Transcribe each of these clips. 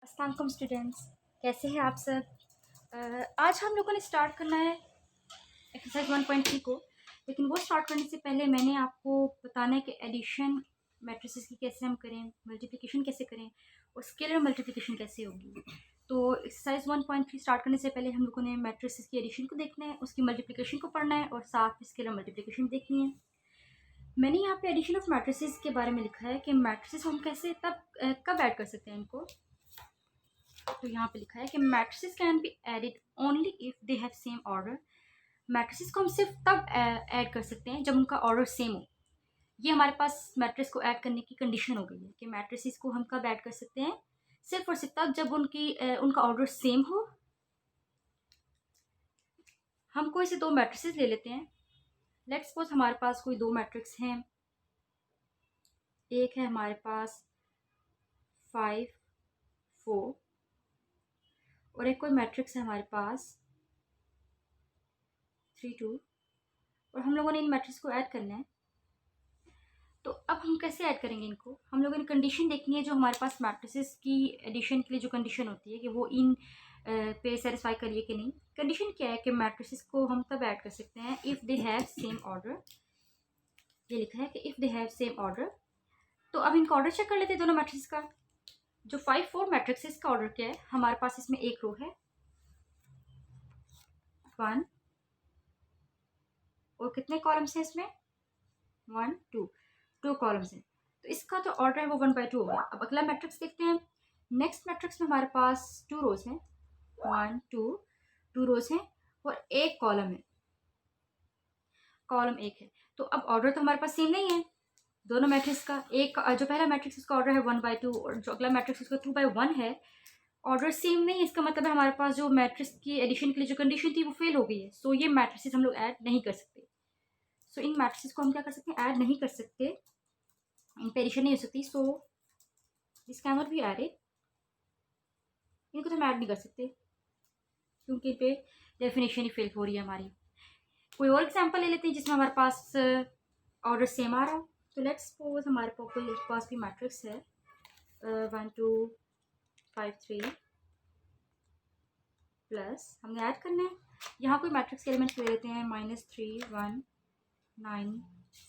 अस्सलाम वालेकुम स्टूडेंट्स, कैसे हैं आप सब। आज हम लोगों ने स्टार्ट करना है एक्सरसाइज 1.3 को। लेकिन वो स्टार्ट करने से पहले मैंने आपको बताना है कि एडिशन मैट्रिसेस की कैसे हम करें, मल्टीप्लिकेशन कैसे करें और स्केलर मल्टीप्लिकेशन कैसे होगी। तो एक्सरसाइज 1.3 स्टार्ट करने से पहले हम लोगों ने मैट्रिसेस की एडिशन को देखना है, उसकी मल्टीप्लिकेशन को पढ़ना है और साथ में स्केलर मल्टीप्लिकेशन देखनी है। मैंने यहाँ पे एडिशन ऑफ मैट्रिसेस के बारे में लिखा है कि मैट्रिसेस हम कैसे कब ऐड कर सकते हैं इनको। तो यहाँ पे लिखा है कि matrices can be added only if they have same order. Matrices को हम सिर्फ तब ऐड कर सकते हैं जब उनका ऑर्डर सेम हो। ये हमारे पास मैट्रिक्स को ऐड करने की कंडीशन हो गई है कि मैट्रिसेस को हम कब ऐड कर सकते हैं, सिर्फ और सिर्फ तब जब उनका ऑर्डर सेम हो। हम कोई से दो मैट्रिसेस ले लेते हैं। लेट्स सपोज हमारे पास कोई दो मैट्रिक्स हैं। एक है हमारे पास 5 4 और एक कोई मैट्रिक्स है हमारे पास 3 2 और हम लोगों ने इन मैट्रिक्स को ऐड करना है। तो अब हम कैसे ऐड करेंगे इनको, हम लोगों ने कंडीशन देखनी है जो हमारे पास मैट्रिसेस की एडिशन के लिए जो कंडीशन होती है कि वो इन पे सेटिस्फाई करिए कि नहीं। कंडीशन क्या है कि मैट्रिसेस को हम तब ऐड कर सकते हैं if they have same order. ये लिखा है कि if they have same order. तो अब इनका ऑर्डर चेक कर लेते हैं दोनों मैट्रिक्स का। जो 5 4 मैट्रिक्स है इसका ऑर्डर क्या है, हमारे पास इसमें एक रो है 1 और कितने कॉलम्स हैं इसमें 1 2 कॉलम्स हैं। तो इसका जो ऑर्डर है वो 1/2 होगा। अब अगला मैट्रिक्स देखते हैं। नेक्स्ट मैट्रिक्स में हमारे पास 2 रोज हैं 1 2 रोज हैं और एक कॉलम है, कॉलम एक है। तो अब ऑर्डर तो हमारे पास सेम नहीं है दोनों मैट्रिक्स का। एक जो पहला मैट्रिक्स उसका ऑर्डर है 1/2 और जो अगला मैट्रिक्स उसका 2/1 है। ऑर्डर सेम नहीं है, इसका मतलब है हमारे पास जो मैट्रिक्स की एडिशन के लिए जो कंडीशन थी वो फेल हो गई है। सो ये मैट्रिक्स हम लोग ऐड नहीं कर सकते। सो इन मैट्रिक्स को हम क्या कर सकते हैं, ऐड नहीं कर सकते, इन पे एडिशन नहीं हो सकती। So this can not be added. इनको तो हम ऐड नहीं कर सकते क्योंकि इन पे डेफिनेशन ही फेल हो रही है हमारी। कोई और एग्जांपल ले लेते हैं जिसमें हमारे पास ऑर्डर सेम आ रहा हो। तो लेट्स सपोज हमारे पास भी मैट्रिक्स है 1 2 5 3 प्लस हमने ऐड करना है। यहाँ कोई मैट्रिक्स के एलिमेंट्स ले लेते हैं -3 1 9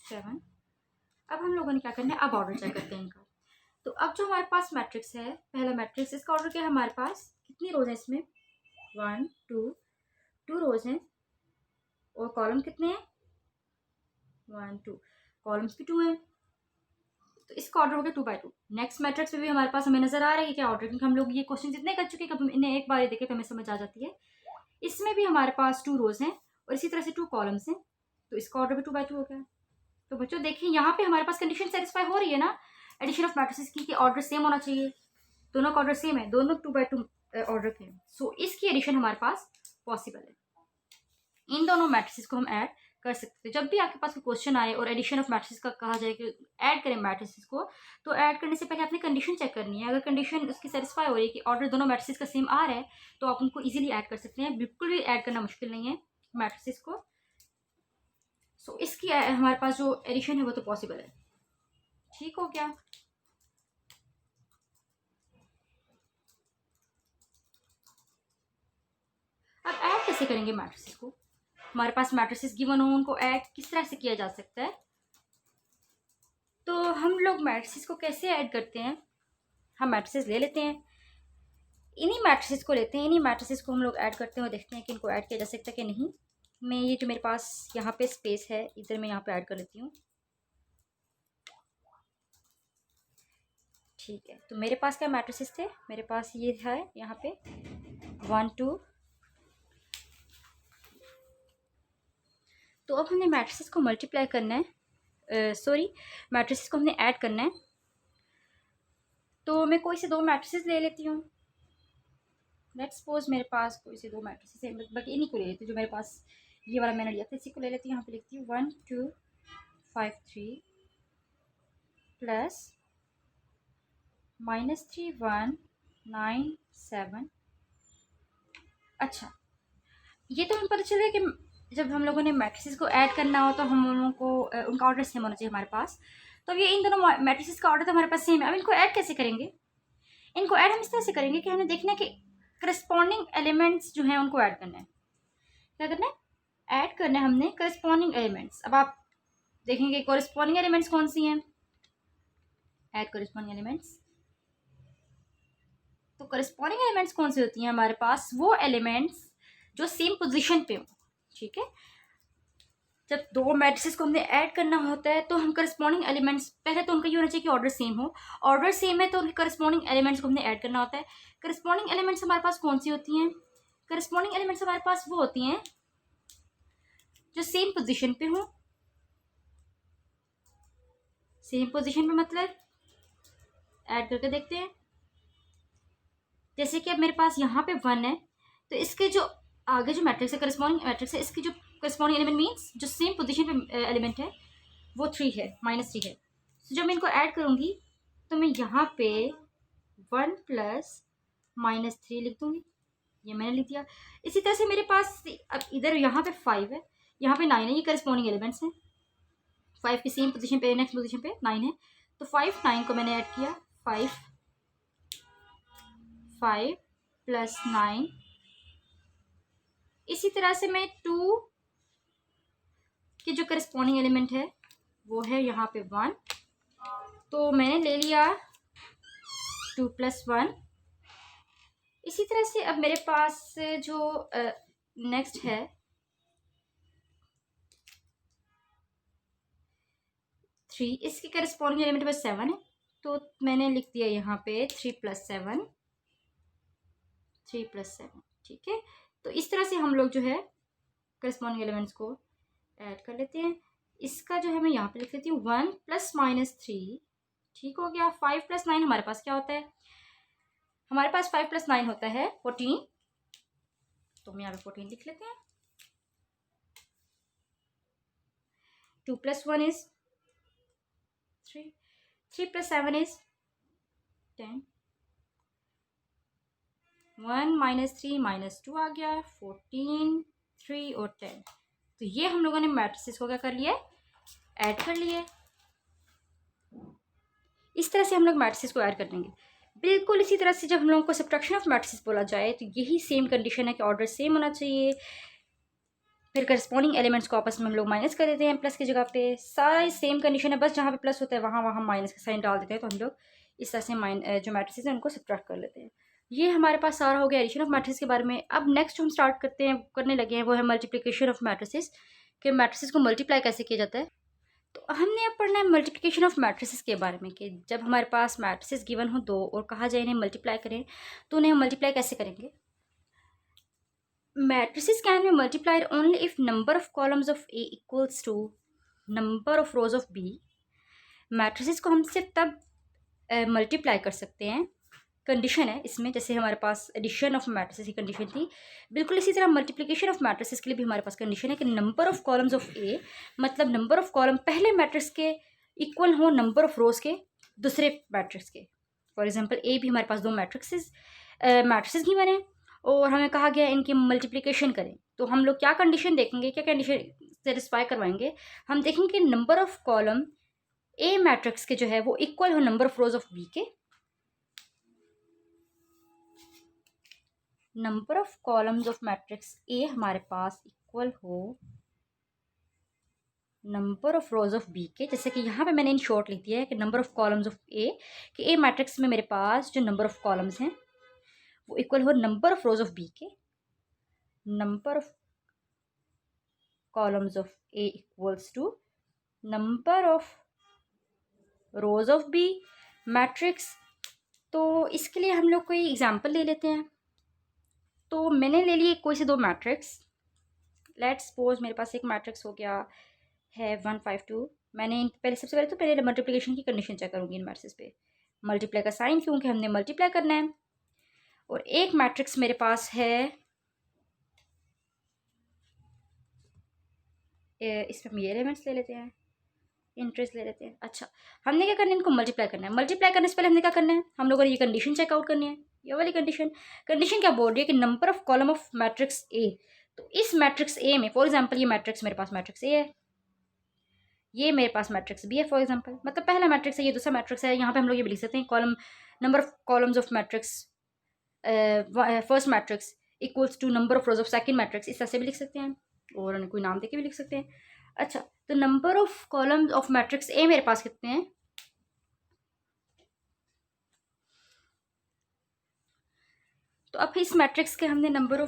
7। अब हम लोगों ने क्या करना है, अब ऑर्डर चेक करते हैं इनका। तो अब जो हमारे पास मैट्रिक्स है, पहला मैट्रिक्स, इसका ऑर्डर क्या है, हमारे पास कितनी रोज है इसमें 1 2 रोज हैं और कॉलम कितने हैं 1 2, कॉलम्स भी 2 हैं। तो इसका ऑर्डर हो गया 2/2। नेक्स्ट मैट्रिक्स में भी हमारे पास हमें नजर आ रहा है कि क्या ऑर्डर, क्योंकि हम लोग ये क्वेश्चन जितने कर चुके हैं कि इन्हें एक बार देखे तो हमें समझ आ जाती है। इसमें भी हमारे पास 2 रोज हैं और इसी तरह से 2 कॉलम्स हैं। तो इसका ऑर्डर भी 2/2 हो गया। तो बच्चों देखिए यहाँ पे हमारे पास कंडीशन सेटिस्फाई हो रही है ना एडिशन ऑफ मैट्रिसेस की, कि ऑर्डर सेम होना चाहिए। दोनों का ऑर्डर सेम है, दोनों 2/2 ऑर्डर के हैं। सो इसकी एडिशन हमारे पास पॉसिबल है। इन दोनों मैट्रिसेस को हम ऐड कर सकते हैं। जब भी आपके पास कोई क्वेश्चन आए और एडिशन ऑफ मैट्रिसेस का कहा जाए कि ऐड करें मैट्रिसेस को, तो ऐड करने से पहले आपने कंडीशन चेक करनी है। अगर कंडीशन उसकी सेटिस्फाई हो रही है कि ऑर्डर दोनों मैट्रिसेस का सेम आ रहा है तो आप उनको इजीली ऐड कर सकते हैं। बिल्कुल भी ऐड करना मुश्किल नहीं है मैट्रिसेस को। सो इसकी हमारे पास जो एडिशन है वो तो पॉसिबल है। ठीक हो गया। अब ऐड कैसे करेंगे मैट्रिसेस को, हमारे पास मैट्रिसेस गिवन हो उनको ऐड किस तरह से किया जा सकता है। तो हम लोग मैट्रिसेस को कैसे ऐड करते हैं, हम मैट्रिसेस ले लेते हैं, इन्हीं मैट्रिसेस को लेते हैं, इन्हीं मैट्रिसेस को हम लोग ऐड करते हैं और देखते हैं कि इनको ऐड किया जा सकता है कि नहीं। मैं ये जो मेरे पास यहाँ पे स्पेस है इधर मैं यहाँ पे ऐड कर लेती हूँ। ठीक है, तो मेरे पास क्या मैट्रिसेस थे, मेरे पास ये है यहाँ पे 1 2। तो अब हमने मैट्रिसेस को मल्टीप्लाई करना है, मैट्रिसेस को हमने ऐड करना है। तो मैं कोई से दो मैट्रिसेस ले लेती हूँ। लेट्स सपोज मेरे पास कोई से दो मैट्रिसेस है, बल्कि इन्हीं को ले लेती हूँ जो मेरे पास ये वाला मैंने लिया था, इसी को ले लेती हूँ। यहाँ पे लिखती हूँ 1 2 5 3 प्लस -3 1 9 7। अच्छा, ये तो हमें पता चल गया कि जब हम लोगों ने मैट्रिसेस को ऐड करना हो तो हम लोगों को उनका ऑर्डर सेम होना चाहिए हमारे पास। तो ये इन दोनों मैट्रिसेस का ऑर्डर तो हमारे पास सेम है। अब इनको ऐड कैसे करेंगे, इनको ऐड हम इस तरह से करेंगे कि हमें देखना है कि करस्पॉन्डिंग एलिमेंट्स जो हैं उनको ऐड करना है। क्या करना है? ऐड करना है हमने करस्पॉन्डिंग एलिमेंट्स। अब आप देखेंगे करस्पॉन्डिंग एलिमेंट्स कौन सी हैं। Add corresponding elements. तो करस्पॉन्डिंग एलिमेंट्स कौन सी होती हैं हमारे पास? वो एलिमेंट्स जो सेम पोजीशन पे हो। ठीक है, जब दो मैट्रिसेस को हमने ऐड करना होता है तो हम करस्पॉन्डिंग एलिमेंट्स, पहले तो उनका ये होना चाहिए कि ऑर्डर सेम हो। ऑर्डर सेम है तो उनके करस्पॉन्डिंग एलिमेंट्स को हमने ऐड करना होता है। करस्पॉन्डिंग एलिमेंट्स हमारे पास कौन सी होती हैं? करस्पॉन्डिंग एलिमेंट्स हमारे पास वो होती हैं जो सेम पोजीशन पे हो। सेम पोजीशन पे मतलब ऐड करके देखते हैं। जैसे कि अब मेरे पास यहाँ पे 1 है, तो इसके जो आगे जो मैट्रिक्स है, करस्पॉन्डिंग मैट्रिक्स है, इसकी जो करस्पॉन्डिंग एलिमेंट मीन्स जो सेम पोजीशन पे एलिमेंट है वो 3 है, -3 है। तो जब मैं इनको ऐड करूँगी तो मैं यहाँ पे 1 + -3 लिख दूँगी। ये मैंने लिख दिया। इसी तरह से मेरे पास अब इधर यहाँ पे 5 है, यहाँ पे 9 है, ये करस्पॉन्डिंग एलिमेंट्स हैं। 5 की सेम पोजीशन पे, नेक्स्ट पोजीशन पे 9 है, तो 5 9 को मैंने ऐड किया। 5 + 9। इसी तरह से मैं 2 के जो करस्पॉन्डिंग एलिमेंट है वो है यहाँ पे 1, तो मैंने ले लिया 2 + 1। इसी तरह से अब मेरे पास जो नेक्स्ट है 3, इसके करस्पॉन्डिंग एलिमेंट में 7 है, तो मैंने लिख दिया यहाँ पे 3 + 7, 3 + 7। ठीक है, तो इस तरह से हम लोग जो है करस्पॉन्डिंग एलिमेंट्स को ऐड कर लेते हैं। इसका जो है मैं यहाँ पे लिख लेती हूँ 1 + -3। ठीक हो गया। 5 + 9 हमारे पास क्या होता है? हमारे पास 5 + 9 होता है 14, तो हम यहाँ पे 14 लिख लेते हैं। 2 + 1 is 3, 3 + 7 is 10, 1 - 3 - 2 आ गया, 14, 3 और 10। तो ये हम लोगों ने मैट्रिसेस को क्या कर लिया? ऐड कर लिए। इस तरह से हम लोग मैट्रिसेस को ऐड कर देंगे। बिल्कुल इसी तरह से जब हम लोगों को सब्ट्रैक्शन ऑफ मैट्रिसेस बोला जाए तो यही सेम कंडीशन है कि ऑर्डर सेम होना चाहिए। फिर करस्पॉन्डिंग एलिमेंट्स को आपस में हम लोग माइनस कर देते हैं प्लस की जगह पे। सारा सेम कंडीशन है, बस जहाँ पे प्लस होता है वहाँ वहाँ माइनस का साइन डाल देते हैं। तो हम लोग इस तरह से जो मैट्रिसेस हैं उनको सब्ट्रैक्ट कर लेते हैं। ये हमारे पास सारा हो गया एडिशन ऑफ मैट्रिसेस के बारे में। अब नेक्स्ट हम स्टार्ट करने लगे हैं वो है मल्टीप्लिकेशन ऑफ मैट्रिसेस, कि मैट्रिसेस को मल्टीप्लाई कैसे किया जाता है। तो हमने अब पढ़ना है मल्टीप्लिकेशन ऑफ मैट्रिसेस के बारे में, कि जब हमारे पास मैट्रिसेस गिवन हो 2 और कहा जाए इन्हें मल्टीप्लाई करें तो उन्हें हम मल्टीप्लाई कैसे करेंगे। Matrices can be multiplied only if number of columns of A equals to number of rows of B. Matrices को हम सिर्फ तब मल्टीप्लाई कर सकते हैं, कंडीशन है इसमें, जैसे हमारे पास एडिशन ऑफ मैट्रिसेस की कंडीशन थी, बिल्कुल इसी तरह मल्टीप्लिकेशन ऑफ मैट्रिसेस के लिए भी हमारे पास कंडीशन है कि नंबर ऑफ कॉलम्स ऑफ ए, मतलब नंबर ऑफ कॉलम पहले मैट्रिक्स के इक्वल हो नंबर ऑफ रोज के दूसरे मैट्रिक्स के। फॉर एग्जांपल ए भी हमारे पास 2 मैट्रिसेस ही बने और हमें कहा गया इनकी मल्टीप्लिकेशन करें, तो हम लोग क्या कंडीशन देखेंगे, क्या कंडीशन सेटिस्फाई करवाएंगे। हम देखेंगे number of column A matrix के जो है वो इक्वल हो number of rows of B के। Number of columns of matrix A हमारे पास इक्वल हो number of rows of B के। जैसे कि यहाँ पे मैंने इन शॉर्ट लिख दिया है कि नंबर ऑफ कॉलम्स ऑफ ए, कि ए मैट्रिक्स में मेरे पास जो नंबर ऑफ कॉलम्स हैं वो इक्वल हो number of rows of B के। Number of columns of A equals to number of rows of B matrix. तो इसके लिए हम लोग कोई एग्जांपल ले लेते हैं। तो मैंने ले लिए कोई से 2 मैट्रिक्स। लेट्स सपोज मेरे पास एक मैट्रिक्स हो गया है 1 5 2। मैंने सबसे पहले तो पहले मल्टीप्लिकेशन की कंडीशन चेक करूँगी इन मैट्रिक्स पे। मल्टीप्लाई का साइन, क्योंकि हमने मल्टीप्लाई करना है। और एक मैट्रिक्स मेरे पास है, इसमें हम ये एलिमेंट्स ले लेते हैं, इंटरेस्ट ले लेते हैं। अच्छा, हमने क्या करना है, इनको मल्टीप्लाई करना है। मल्टीप्लाई करने से पहले हमने क्या करना है, हम लोगों ने ये कंडीशन चेकआउट करनी है, ये वाली कंडीशन क्या बोल रही है कि number of column of matrix ए। तो इस मैट्रिक्स ए में, फॉर एग्जांपल ये मैट्रिक्स मेरे पास मैट्रिक्स ए है, ये मेरे पास मैट्रिक्स बी है फॉर एग्जांपल, मतलब पहला मैट्रिक्स है, ये दूसरा मैट्रिक्स है। यहाँ पे हम लोग ये लिख सकते हैं column number of columns of matrix first matrix equals to number of rows of second matrix, इस तरह से भी लिख सकते हैं और कोई नाम देके भी लिख सकते हैं। अच्छा, तो number of columns of matrix ए मेरे पास कितने हैं? तो अब इस मैट्रिक्स के हमने नंबर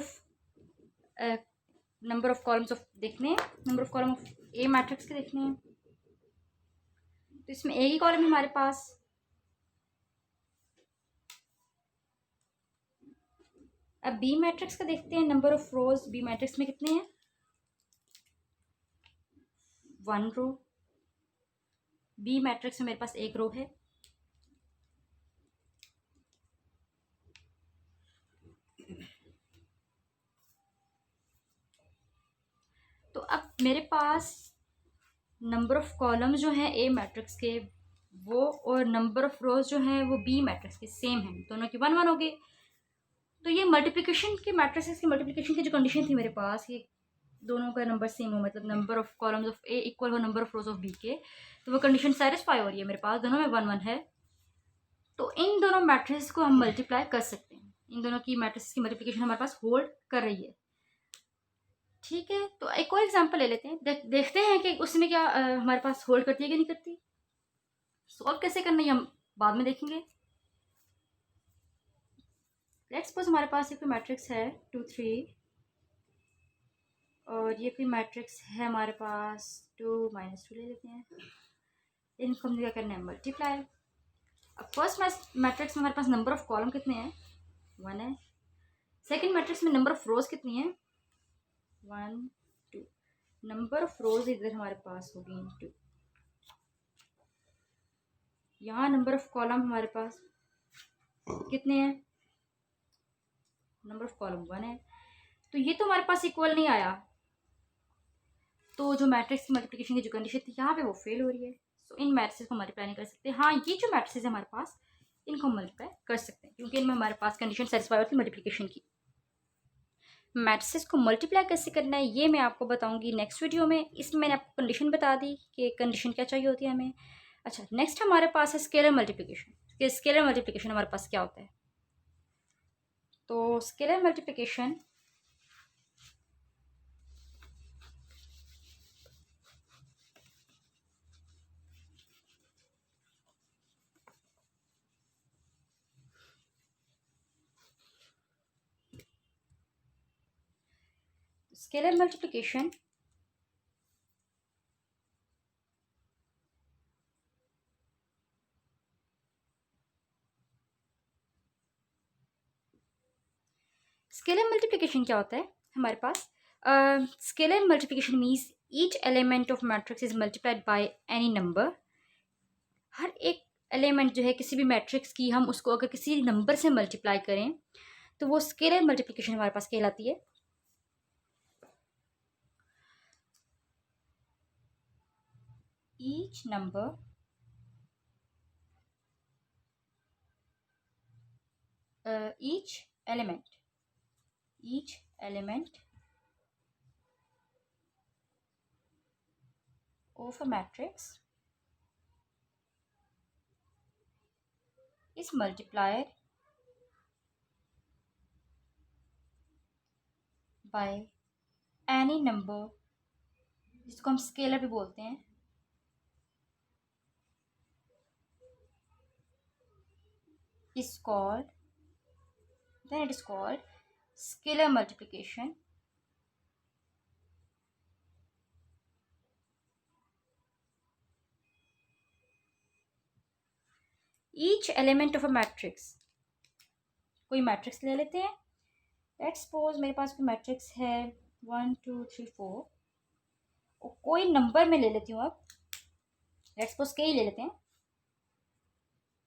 ऑफ कॉलम्स ऑफ देखने हैं, number of column of A matrix के देखने हैं। तो इसमें ए की कॉलम है हमारे पास, अब बी मैट्रिक्स का देखते हैं, number of rows B matrix में कितने हैं? 1 रो। बी मैट्रिक्स में मेरे पास 1 रो है। तो अब मेरे पास नंबर ऑफ कॉलम्स जो हैं ए मैट्रिक्स के वो और नंबर ऑफ रोज जो हैं वो बी मैट्रिक्स के सेम हैं, दोनों की 1 1 हो गए। तो ये मल्टीप्लिकेशन के मैट्रिसेस की मल्टीप्लिकेशन की जो कंडीशन थी मेरे पास, ये दोनों का नंबर सेम हो, मतलब number of columns of A equal हो number of rows of B के, तो वो कंडीशन सेटिस्फाई हो रही है मेरे पास, दोनों में 1 1 है। तो इन दोनों मैट्रिक्स को हम मल्टीप्लाई कर सकते हैं, इन दोनों की मैट्रिक्स की मल्टीप्लिकेशन हमारे पास होल्ड कर रही है। ठीक है, तो एक और एग्जांपल ले लेते हैं, देखते हैं कि उसमें क्या हमारे पास होल्ड करती है कि नहीं करती। सॉल्व कैसे करना है हम बाद में देखेंगे। लेट्स सपोज हमारे पास एक मैट्रिक्स है 2 3 और ये कोई मैट्रिक्स है हमारे पास 2 -2 ले लेते हैं। इनको हम क्या करना है? मल्टीप्लाई। अब फर्स्ट मैट्रिक्स में हमारे पास नंबर ऑफ कॉलम कितने हैं? 1 है। सेकंड मैट्रिक्स में नंबर ऑफ रोज कितनी है? 1 2। नंबर ऑफ रोज इधर हमारे पास होगी 2। यहाँ नंबर ऑफ कॉलम हमारे पास कितने हैं? नंबर ऑफ कॉलम 1 है। तो ये तो हमारे पास इक्वल नहीं आया, तो जो मैट्रिक्स की मल्टीप्लिकेशन की जो कंडीशन थी यहाँ पे वो फेल हो रही है। सो इन मैट्रिक्स को मल्टीप्लाई नहीं कर सकते। हाँ, ये जो मैट्रिक्स है हमारे पास इनको मल्टीप्लाई कर सकते हैं क्योंकि इनमें हमारे पास कंडीशन सेटिस्फाई होती है मल्टीप्लिकेशन की। मैट्रिक्स को मल्टीप्लाई कैसे करना है ये मैं आपको बताऊंगी नेक्स्ट वीडियो में। इसमें मैंने आपको कंडीशन बता दी कि कंडीशन क्या चाहिए होती है हमें। अच्छा, नेक्स्ट हमारे पास है स्केलर मल्टीप्लिकेशन। स्केलर मल्टीप्लिकेशन हमारे पास क्या होता है? तो scalar multiplication scalar multiplication scalar multiplication क्या होता है हमारे पास? Scalar multiplication means each element of matrix is multiplied by any number. हर एक एलिमेंट जो है किसी भी मैट्रिक्स की, हम उसको अगर किसी नंबर से मल्टीप्लाई करें तो वो स्केलर मल्टीप्लिकेशन हमारे पास कहलाती है। Each number each element of a matrix is multiplied by any number, जिसको हम स्केलर भी बोलते हैं, is called scalar multiplication. Each element of a matrix, कोई मैट्रिक्स ले लेते हैं। लेट्स सपोज मेरे पास कोई मैट्रिक्स है 1 2 3 4 और कोई नंबर में ले लेती हूँ। अब लेट्स सपोज के ही ले लेते हैं,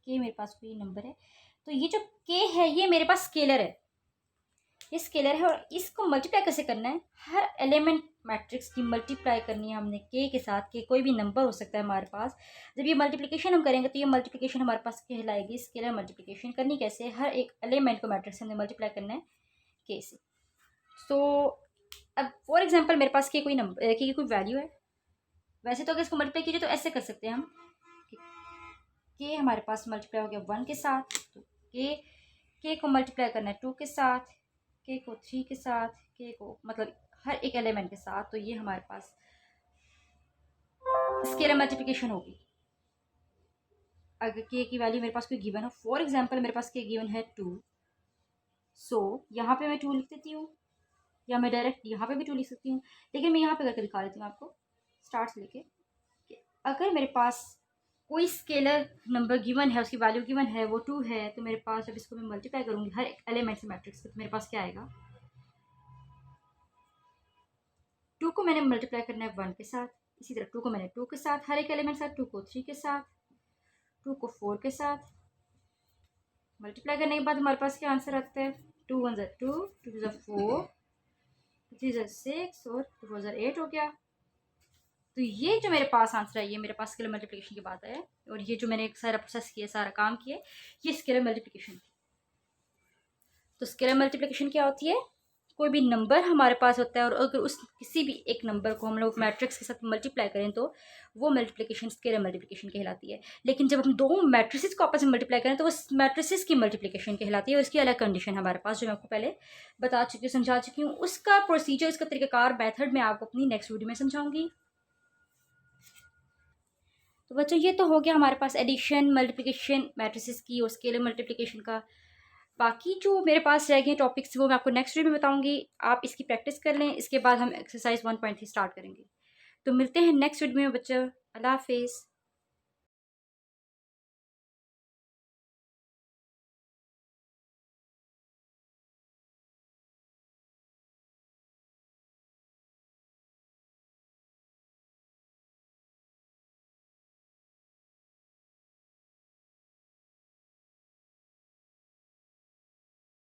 के मेरे पास कोई नंबर है। तो ये जो के है ये मेरे पास स्केलर है, ये स्केलर है और इसको मल्टीप्लाई कैसे करना है? हर एलिमेंट मैट्रिक्स की मल्टीप्लाई करनी है हमने के के साथ। के कोई भी नंबर हो सकता है हमारे पास। जब ये मल्टीप्लिकेशन हम करेंगे तो ये मल्टीप्लिकेशन हमारे पास कहलाएगी स्केलर मल्टीप्लिकेशन। करनी कैसे? हर एक एलिमेंट को मैट्रिक्स हमने मल्टीप्लाई करना है के से। तो अब फॉर एग्जाम्पल मेरे पास के कोई नंबर के की कोई वैल्यू है। वैसे तो अगर इसको मल्टीप्लाई कीजिए तो ऐसे कर सकते हैं हम कि हमारे पास मल्टीप्लाई हो गया 1 के साथ, तो के को मल्टीप्लाई करना है 2 के साथ, के को 3 के साथ, के को मतलब हर एक एलिमेंट के साथ, तो ये हमारे पास स्केलर मल्टीप्लिकेशन होगी। अगर के की वैल्यू मेरे पास कोई गिवन हो, फॉर एग्जांपल मेरे पास के गिवन है 2, सो यहाँ पे मैं 2 लिख देती हूँ, या मैं डायरेक्ट यहाँ पे भी 2 लिख सकती हूँ, लेकिन मैं यहाँ पे करके दिखा देती हूँ आपको स्टार्ट से लेके। अगर मेरे पास कोई स्केलर नंबर गिवन है, उसकी वैल्यू गिवन है, वो 2 है, तो मेरे पास जब इसको मैं मल्टीप्लाई करूँगी हर एक एलिमेंट से मैट्रिक्स के, तो मेरे पास क्या आएगा, 2 को मैंने मल्टीप्लाई करना है 1 के साथ, इसी तरह 2 को मैंने 2 के साथ हर एक एलिमेंट के साथ, 2 को 3 के साथ, 2 को 4 के साथ मल्टीप्लाई करने के बाद हमारे पास क्या आंसर आता है, 2 1 2, 2 4, 3 6 और 2 4 8 हो गया। तो ये जो मेरे पास आंसर है, ये मेरे पास स्केलर मल्टीप्लिकेशन की बात है, और ये जो मैंने सारा प्रोसेस किया, सारा काम किया, ये स्केलर मल्टीप्लिकेशन। तो स्केलर मल्टीप्लिकेशन क्या होती है, कोई भी नंबर हमारे पास होता है और अगर उस किसी भी एक नंबर को हम लोग मैट्रिक्स के साथ मल्टीप्लाई करें तो वो मल्टीप्लिकेशन स्केलर मल्टीप्लिकेशन कहलाती है। लेकिन जब हम दो मैट्रिसेस को आपस में मल्टीप्लाई करें तो वो मैट्रिसेस की मल्टीप्लिकेशन कहलाती है, और इसकी अलग कंडीशन है हमारे पास, जो मैं आपको पहले बता चुकी हूँ, समझा चुकी हूँ। उसका प्रोसीजर, इसका तरीकाकार, मैथड मैं आपको अपनी नेक्स्ट वीडियो में समझाऊंगी। तो बच्चों ये तो हो गया हमारे पास एडिशन, मल्टीप्लिकेशन, मैट्रिसेस की और स्केलर मल्टीप्लिकेशन का। बाकी जो मेरे पास रह गए टॉपिक्स वो मैं आपको नेक्स्ट वीडियो में बताऊंगी, आप इसकी प्रैक्टिस कर लें। इसके बाद हम एक्सरसाइज 1.3 स्टार्ट करेंगे। तो मिलते हैं नेक्स्ट वीडियो में बच्चों, अल्लाह हाफिज़।